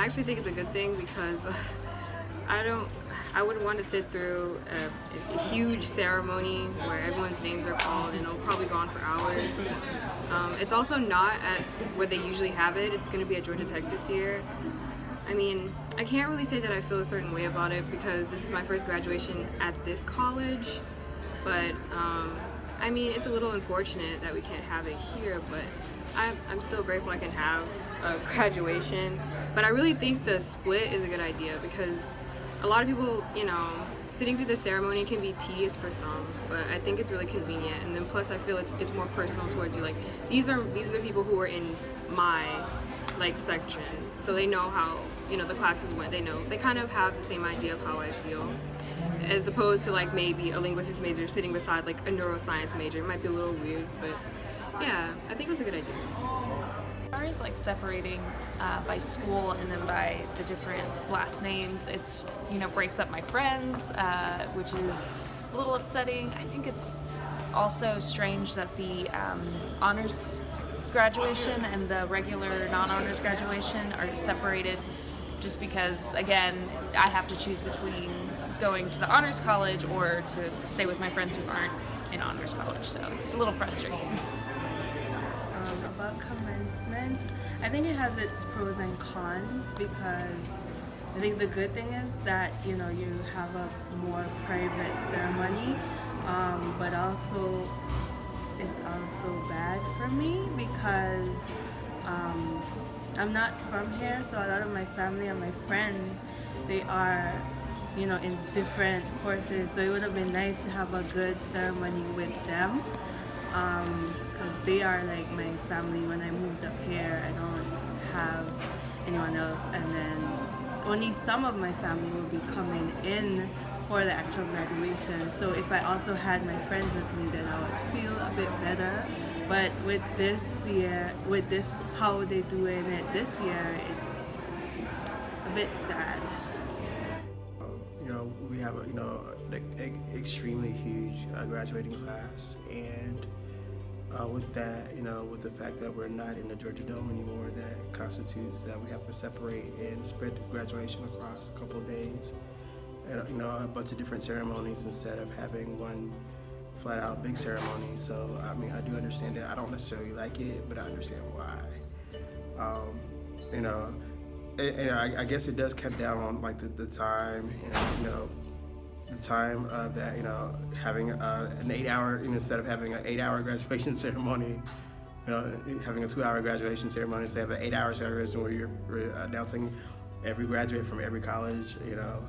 actually think it's a good thing because I wouldn't want to sit through a huge ceremony where everyone's names are called and it'll probably go on for hours. It's also not at where they usually have it. It's going to be at Georgia Tech this year. I mean, I can't really say that I feel a certain way about it because this is my first graduation at this college, but I mean, it's a little unfortunate that we can't have it here, but I'm still grateful I can have a graduation. But I really think the split is a good idea because a lot of people, you know, sitting through the ceremony can be tedious for some, but I think it's really convenient. And then plus I feel it's more personal towards you. Like these are people who are in my like section, so they know how, you know, the classes went. They kind of have the same idea of how I feel, as opposed to like maybe a linguistics major sitting beside like a neuroscience major. It might be a little weird, but yeah, I think it was a good idea. As far as like separating by school and then by the different last names, it's, you know, breaks up my friends, which is a little upsetting. I think it's also strange that the honors graduation and the regular non-honors graduation are separated, just because, again, I have to choose between going to the honors college or to stay with my friends who aren't in honors college, so it's a little frustrating. About commencement, I think it has its pros and cons because I think the good thing is that, you know, you have a more private ceremony, but also it's also bad for me because I'm not from here, so a lot of my family and my friends, they are, you know, in different courses, so it would have been nice to have a good ceremony with them. Because they are like my family. When I moved up here, I don't have anyone else, and then only some of my family will be coming in for the actual graduation. So if I also had my friends with me, then I would feel a bit better. But with this year, with this how they doing it this year, it's a bit sad. You know, we have an extremely huge graduating class, and with that, you know, with the fact that we're not in the Georgia Dome anymore, that constitutes that we have to separate and spread the graduation across a couple of days, and, you know, a bunch of different ceremonies instead of having one flat out big ceremony. So I mean, I do understand that. I don't necessarily like it, but I understand why. You know, I guess it does cut down on like the time, and, you know, the time that, you know, having an 8-hour, you know, instead of having an 8-hour graduation ceremony, you know, having a 2-hour graduation ceremony, instead of an 8-hour graduation where you're announcing every graduate from every college, you know,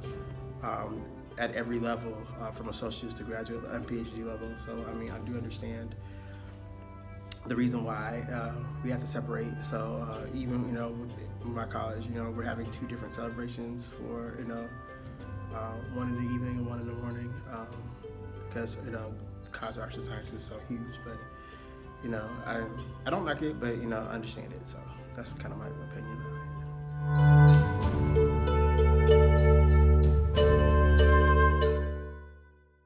at every level, from associates to graduate and PhD level. So I mean, I do understand the reason why we have to separate. So even, you know, with my college, you know, we're having 2 different celebrations for, you know, one in the evening and one in the morning, because, you know, the College of Arts and Sciences is so huge. But, you know, I don't like it, but, you know, I understand it. So that's kind of my opinion on it.